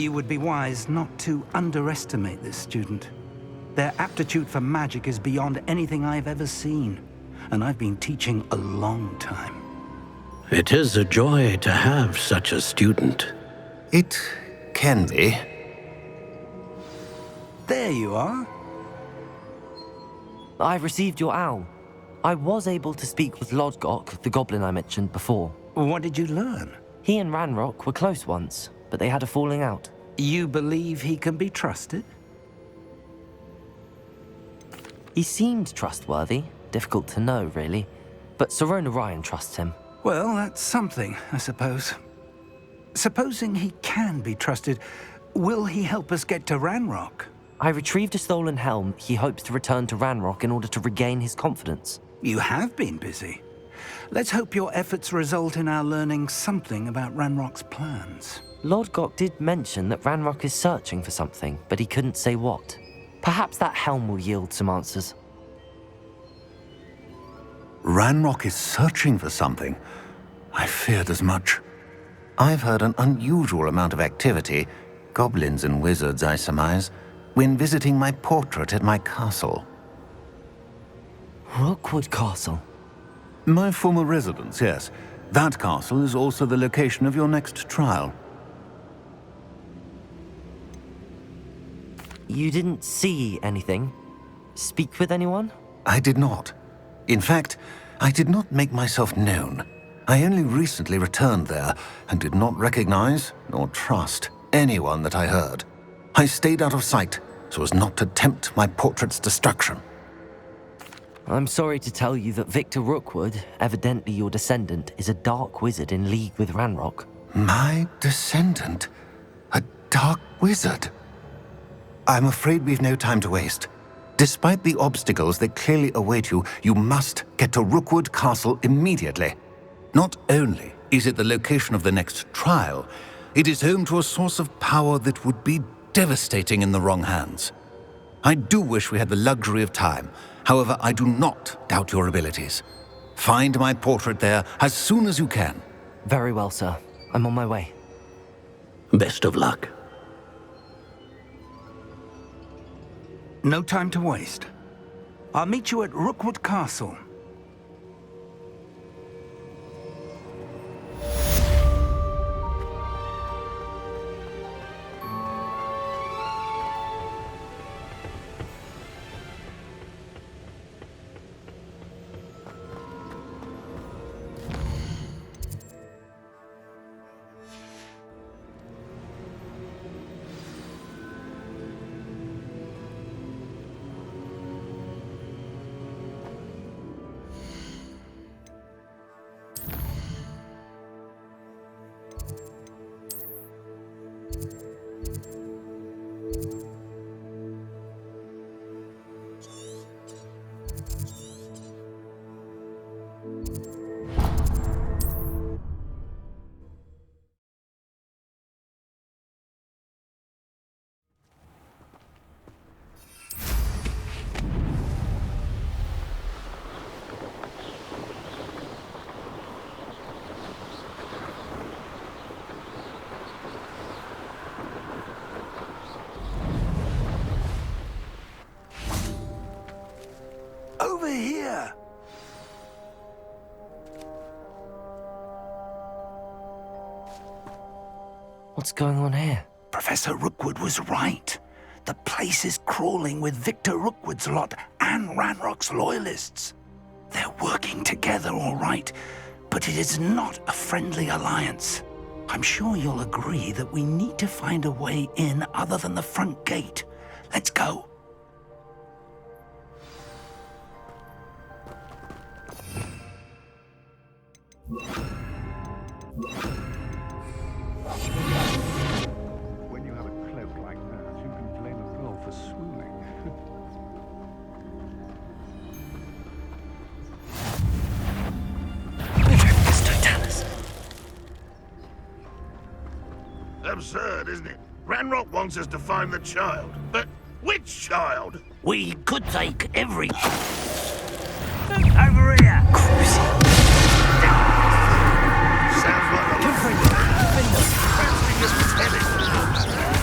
You would be wise not to underestimate this student. Their aptitude for magic is beyond anything I've ever seen, and I've been teaching a long time. It is a joy to have such a student. It can be. There you are. I've received your owl. I was able to speak with Lodgok, the goblin I mentioned before. What did you learn? He and Ranrock were close once, but they had a falling out. You believe he can be trusted? He seemed trustworthy. Difficult to know, really. But Sirona Ryan trusts him. Well, that's something, I suppose. Supposing he can be trusted, will he help us get to Ranrock? I retrieved a stolen helm he hopes to return to Ranrock in order to regain his confidence. You have been busy. Let's hope your efforts result in our learning something about Ranrock's plans. Lodgok did mention that Ranrock is searching for something, but he couldn't say what. Perhaps that helm will yield some answers. Ranrock is searching for something. I feared as much. I've heard an unusual amount of activity, goblins and wizards, I surmise, when visiting my portrait at my castle. Rookwood Castle? My former residence, yes. That castle is also the location of your next trial. You didn't see anything? Speak with anyone? I did not. In fact, I did not make myself known. I only recently returned there and did not recognize nor trust anyone that I heard. I stayed out of sight so as not to tempt my portrait's destruction. I'm sorry to tell you that Victor Rookwood, evidently your descendant, is a dark wizard in league with Ranrock. My descendant? A dark wizard? I'm afraid we've no time to waste. Despite the obstacles that clearly await you, you must get to Rookwood Castle immediately. Not only is it the location of the next trial, it is home to a source of power that would be devastating in the wrong hands. I do wish we had the luxury of time. However, I do not doubt your abilities. Find my portrait there as soon as you can. Very well, sir. I'm on my way. Best of luck. No time to waste. I'll meet you at Rookwood Castle. Over here! What's going on here? Professor Rookwood was right. The place is crawling with Victor Rookwood's lot and Ranrock's loyalists. They're working together, all right, but it is not a friendly alliance. I'm sure you'll agree that we need to find a way in other than the front gate. Let's go. When you have a cloak like that, you can blame a girl for swooning. Absurd, isn't it? Ranrock wants us to find the child. But which child? We could take every... Over here! Sounds like a... Fancy just telling.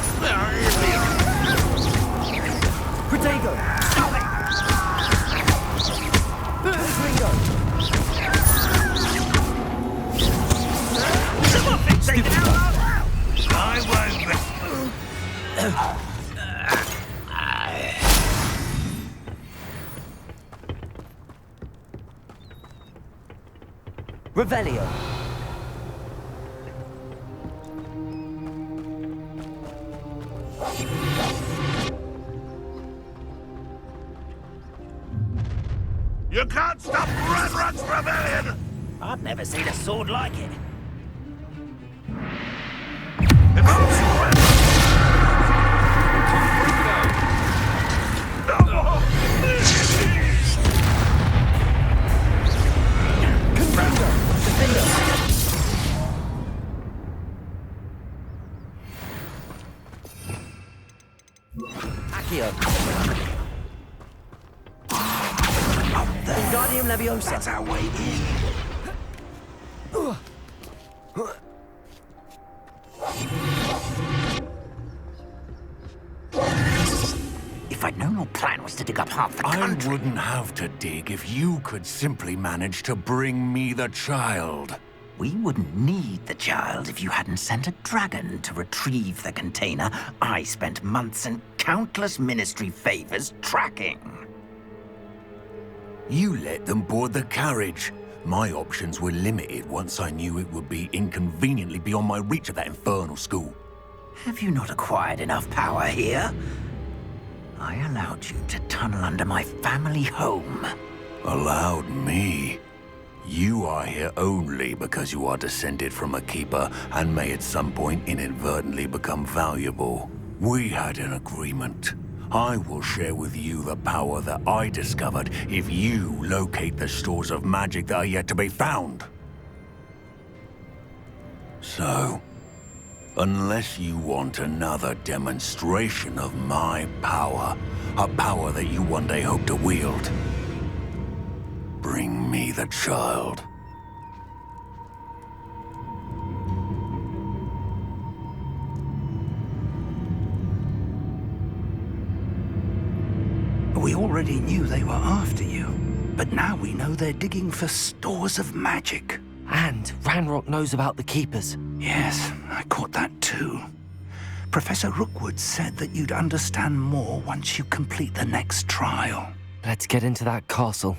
Revelio. You can't stop Ranrock's rebellion! I've never seen a sword like it. If only Ranrock... Accio. Wingardium Leviosa. That's our way in. If I'd known your plan was to dig up half the I country... wouldn't have to dig if you could simply manage to bring me the child. We wouldn't need the child if you hadn't sent a dragon to retrieve the container I spent months and countless ministry favors tracking. You let them board the carriage. My options were limited once I knew it would be inconveniently beyond my reach at that infernal school. Have you not acquired enough power here? I allowed you to tunnel under my family home. Allowed me? You are here only because you are descended from a keeper and may at some point inadvertently become valuable. We had an agreement. I will share with you the power that I discovered if you locate the stores of magic that are yet to be found. So, unless you want another demonstration of my power, a power that you one day hope to wield, bring me the child. We already knew they were after you, but now we know they're digging for stores of magic. And Ranrock knows about the Keepers. Yes, I caught that too. Professor Rookwood said that you'd understand more once you complete the next trial. Let's get into that castle.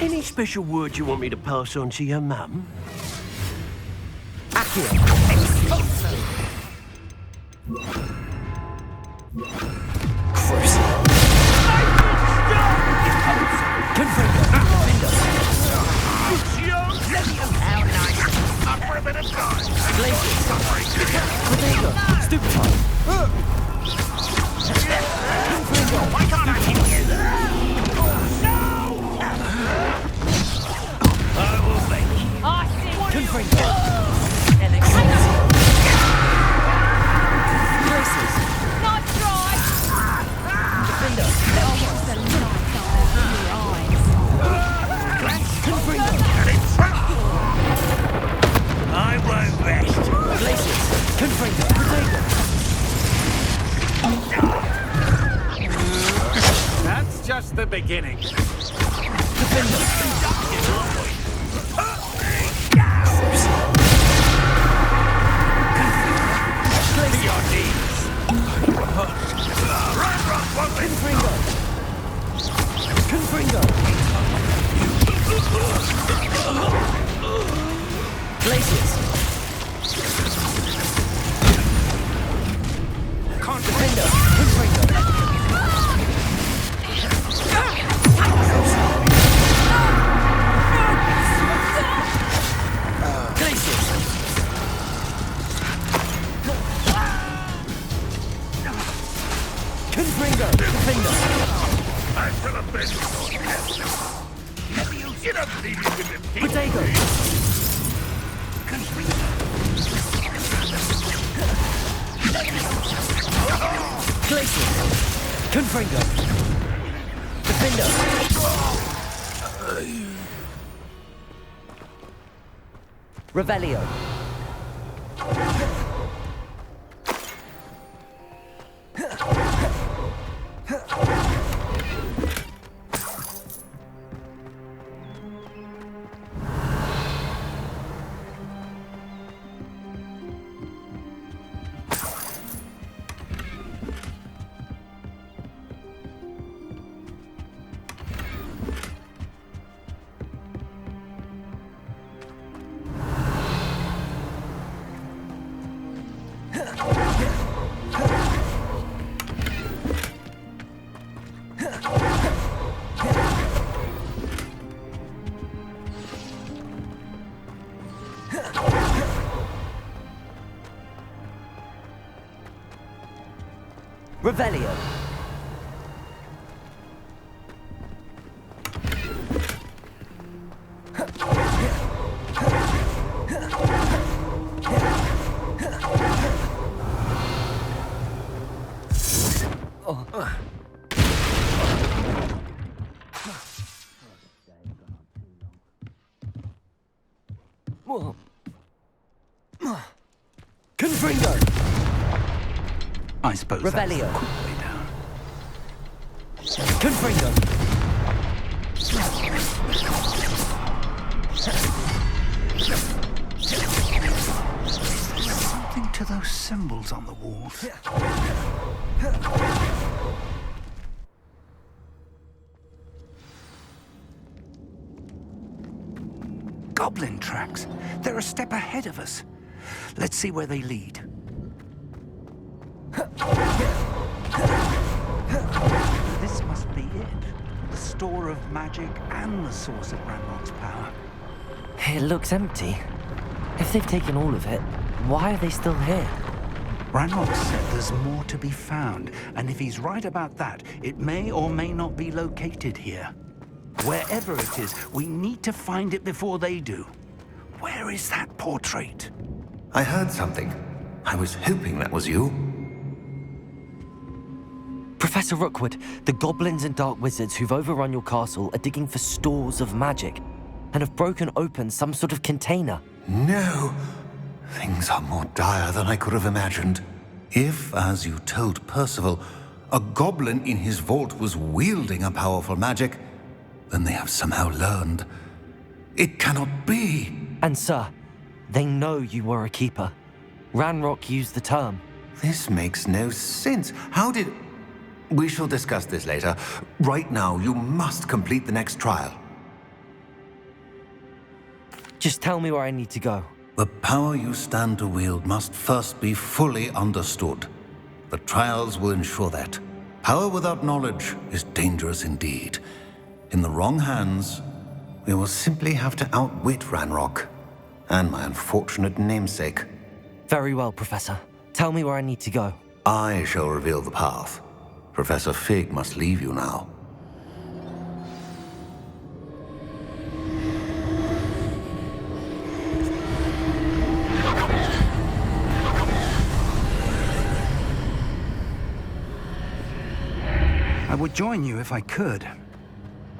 Any special words you want me to pass on to your mum? Accio. Up for a bit of time! Stupefy. Why can't I hit you? Confringo. Graces. Not dry! Defender. The light on your eyes. Confringo. I won't rest. Glacius. Confringo. Potato. That's just the beginning. Defender. Confringo. Confringo. Glacius. Defender. Confringo. Glacius. Confringo. Defender. I'm from a business. You don't leave me with the people. Potato. Glacius. Confringo. Defender. Revelio. Revelio. Confringo. I suppose that's the Revelio. quick way down. Confringo. Something to those symbols on the walls. Goblin tracks. They're a step ahead of us. Let's see where they lead. This must be it. The store of magic and the source of Ranrock's power. It looks empty. If they've taken all of it, why are they still here? Ranrock said there's more to be found, and if he's right about that, it may or may not be located here. Wherever it is, we need to find it before they do. Where is that portrait? I heard something. I was hoping that was you. Professor Rookwood, the goblins and dark wizards who've overrun your castle are digging for stores of magic and have broken open some sort of container. No. Things are more dire than I could have imagined. If, as you told Percival, a goblin in his vault was wielding a powerful magic, then they have somehow learned. It cannot be. And sir, they know you were a keeper. Ranrock used the term. This makes no sense. How did... We shall discuss this later. Right now, you must complete the next trial. Just tell me where I need to go. The power you stand to wield must first be fully understood. The trials will ensure that. Power without knowledge is dangerous indeed. In the wrong hands, we will simply have to outwit Ranrock and my unfortunate namesake. Very well, Professor. Tell me where I need to go. I shall reveal the path. Professor Fig must leave you now. I would join you if I could.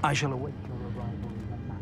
I shall await your arrival in the map.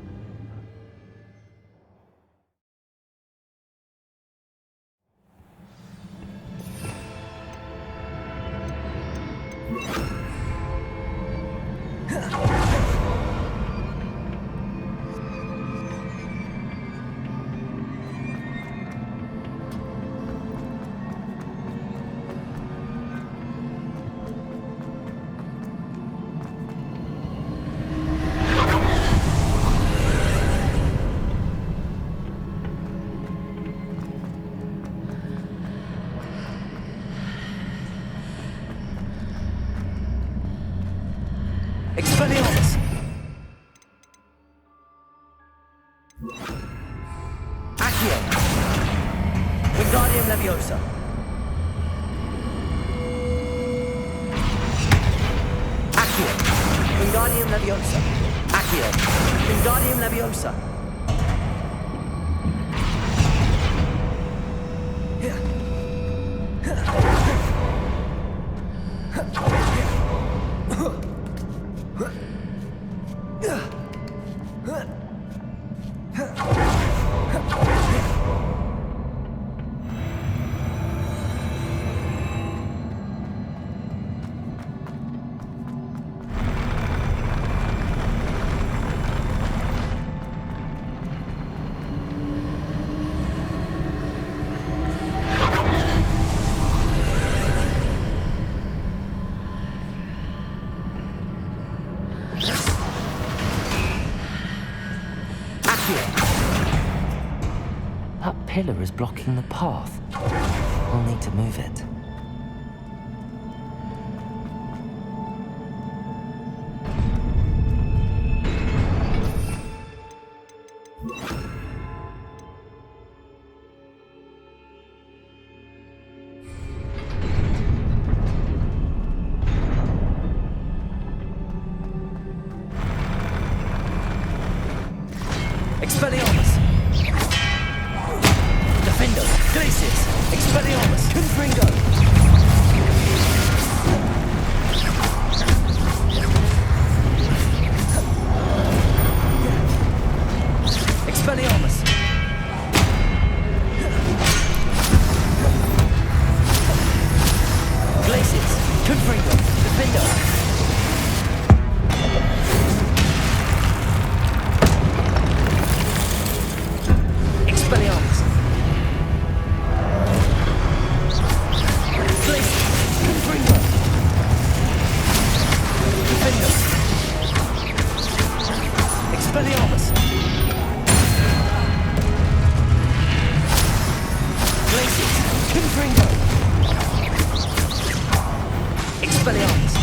Expelliarmus! Accio! Wingardium Leviosa! Accio! Wingardium Leviosa! Accio! Wingardium Leviosa! That pillar is blocking the path. We'll need to move it. Confringo. Defendo. Expelliarmus. Glacius. Confringo. Defendo. Expelliarmus. Glacius. Confringo. Expelliarmus.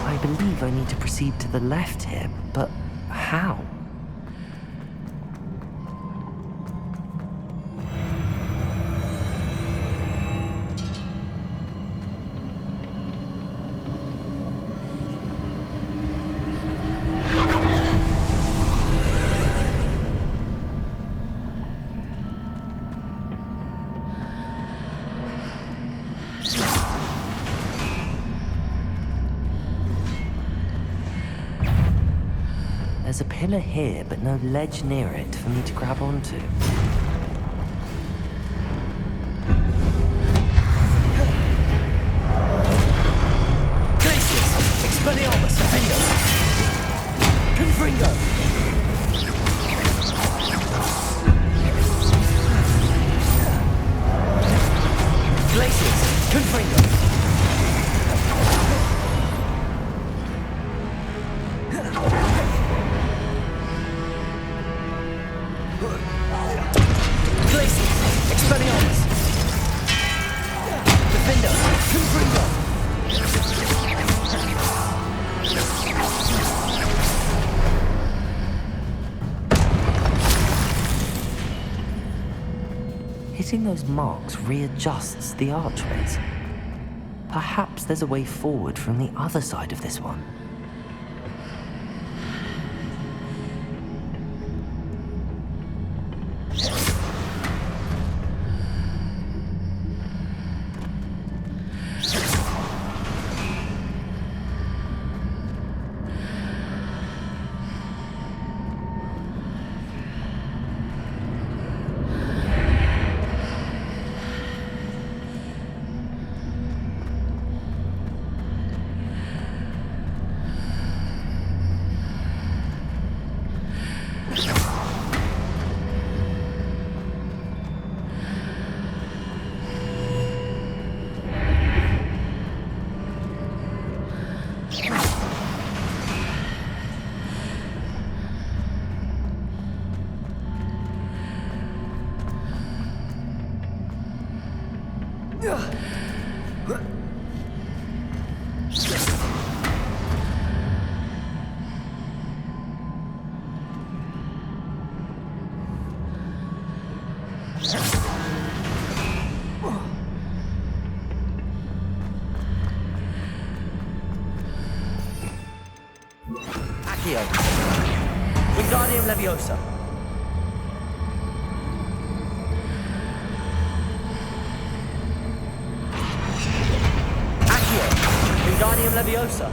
I believe I need to proceed to the left here, but how? There's a pillar here, but no ledge near it for me to grab onto. Glacius! Expelliarmus! Defendo! Confringo! Glacius! Confringo! Glacius! Expelliarmus! Defendo! Confringo! Hitting those marks readjusts the archways. Perhaps there's a way forward from the other side of this one. Accio. Wingardium Leviosa. Accio. Wingardium Leviosa.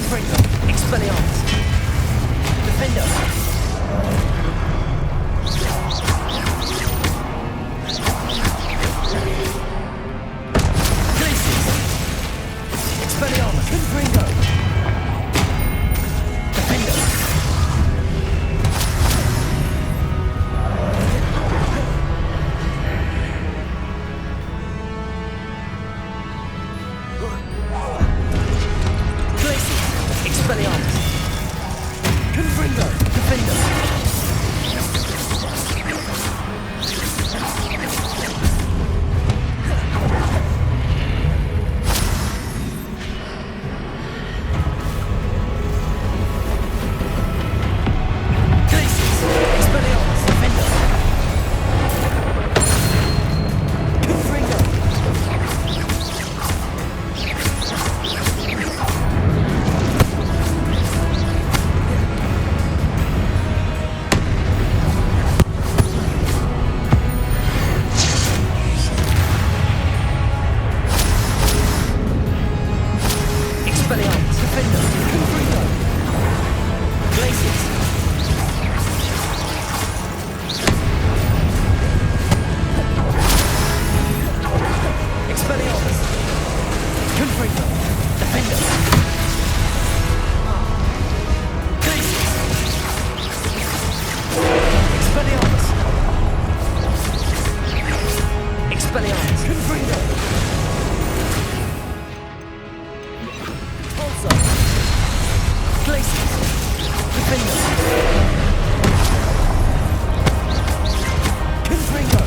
Confringo. Expelliarmus. Defender. Glacius. Expelliarmus. Confringo. Defender. Expelliarmus. Confringo. Defender. Glacius. Expelliarmus. Defender. Confringo. Expelliarmus. Defender. Confringo. Glacius. Expelliarmus. Confringo. Defender. Glacius. Expelliarmus. Expelliarmus. Confringo. Also. Glacius. Defender. Confringo.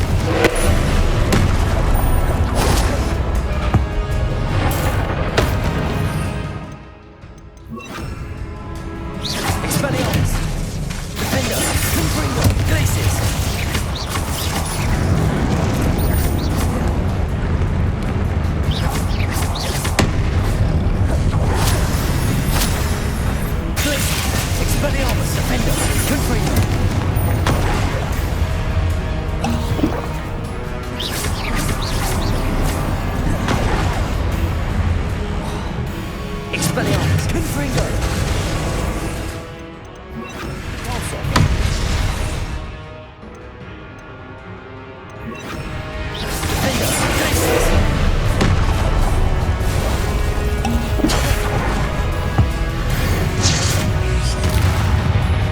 Expelliarmus. Defender. Confringo. Glacius. Glacius. Expelliarmus. Defender. Confringo. Expelliarmus. Confringo. Also. Defender. Glacius.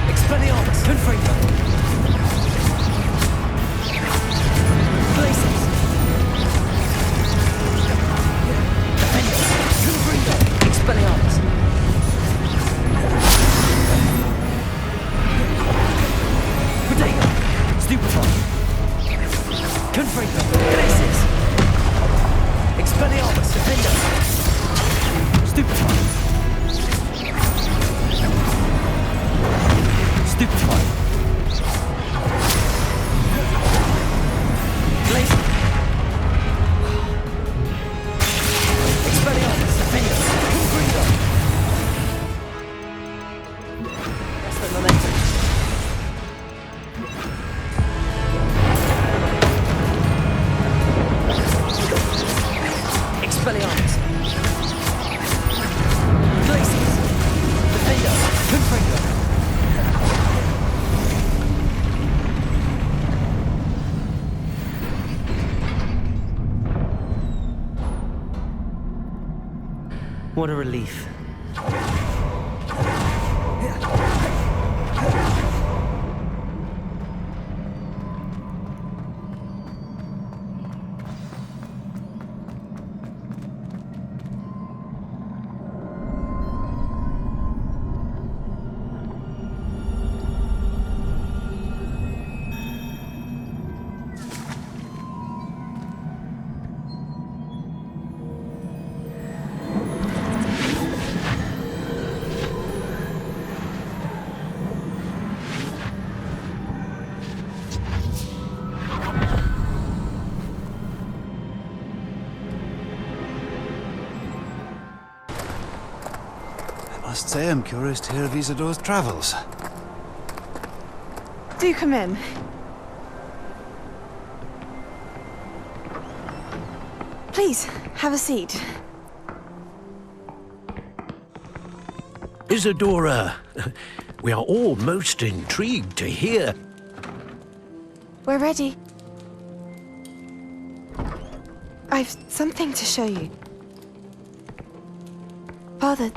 Expelliarmus. Confringo. Glacius. Defender. Confringo. Expelliarmus. Protego. Stupefy. Confringo. Glacius. Expelliarmus. Defender. Stupefy. Stupefy. Glacius. Expelliarmus. Defender. Confringo. That's the momentum. Expelliarmus. Glacius. Defender. Confringo. What a relief. Must say I'm curious to hear of Isadore's travels. Do come in. Please, have a seat. Isadora, we are all most intrigued to hear. We're ready. I've something to show you. Father,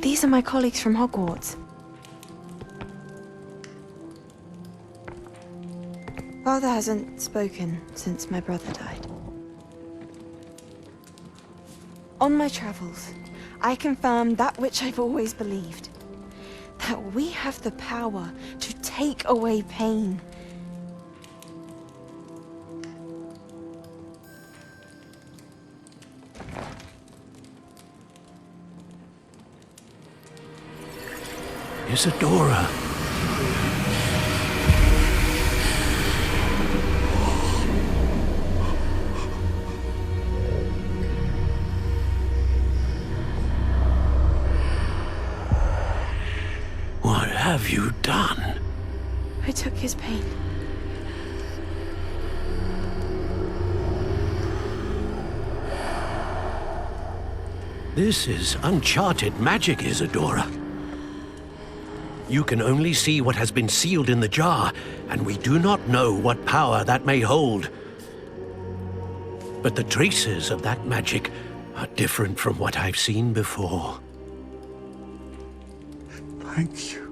these are my colleagues from Hogwarts. Father hasn't spoken since my brother died. On my travels, I confirmed that which I've always believed. That we have the power to take away pain. Isadora. What have you done? I took his pain. This is uncharted magic, Isadora. You can only see what has been sealed in the jar, and we do not know what power that may hold. But the traces of that magic are different from what I've seen before. Thank you.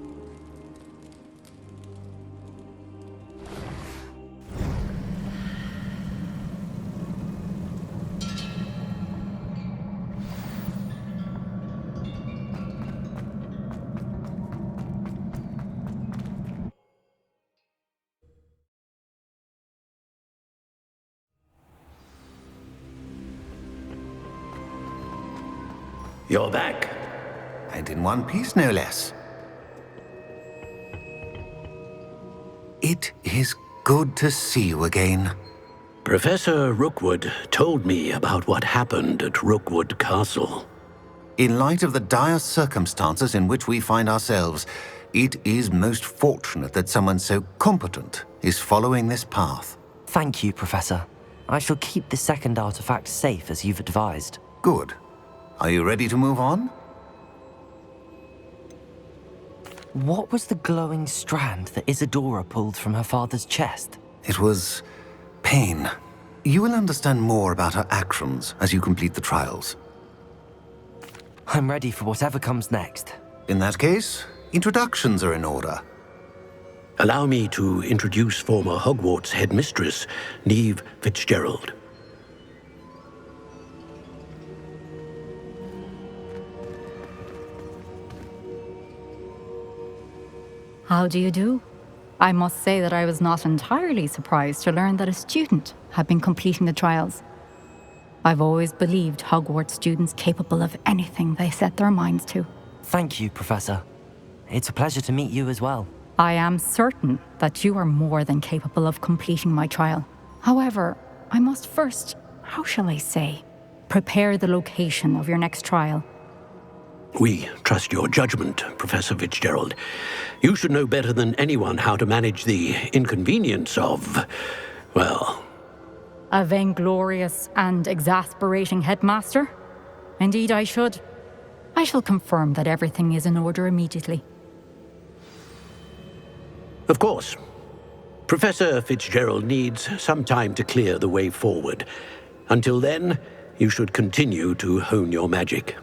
You're back. And in one piece, no less. It is good to see you again. Professor Rookwood told me about what happened at Rookwood Castle. In light of the dire circumstances in which we find ourselves, it is most fortunate that someone so competent is following this path. Thank you, Professor. I shall keep the second artifact safe as you've advised. Good. Are you ready to move on? What was the glowing strand that Isadora pulled from her father's chest? It was pain. You will understand more about her actions as you complete the trials. I'm ready for whatever comes next. In that case, introductions are in order. Allow me to introduce former Hogwarts headmistress, Neve Fitzgerald. How do you do? I must say that I was not entirely surprised to learn that a student had been completing the trials. I've always believed Hogwarts students capable of anything they set their minds to. Thank you, Professor. It's a pleasure to meet you as well. I am certain that you are more than capable of completing my trial. However, I must first, how shall I say, prepare the location of your next trial. We trust your judgment, Professor Fitzgerald. You should know better than anyone how to manage the inconvenience of, well... A vainglorious and exasperating headmaster? Indeed I should. I shall confirm that everything is in order immediately. Of course. Professor Fitzgerald needs some time to clear the way forward. Until then, you should continue to hone your magic.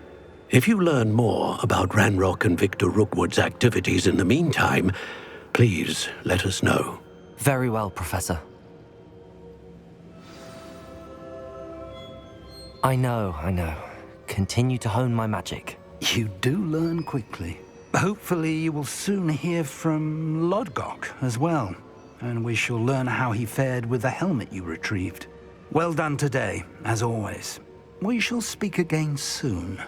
If you learn more about Ranrock and Victor Rookwood's activities in the meantime, please let us know. Very well, Professor. I know. Continue to hone my magic. You do learn quickly. Hopefully you will soon hear from Lodgok as well, and we shall learn how he fared with the helmet you retrieved. Well done today, as always. We shall speak again soon.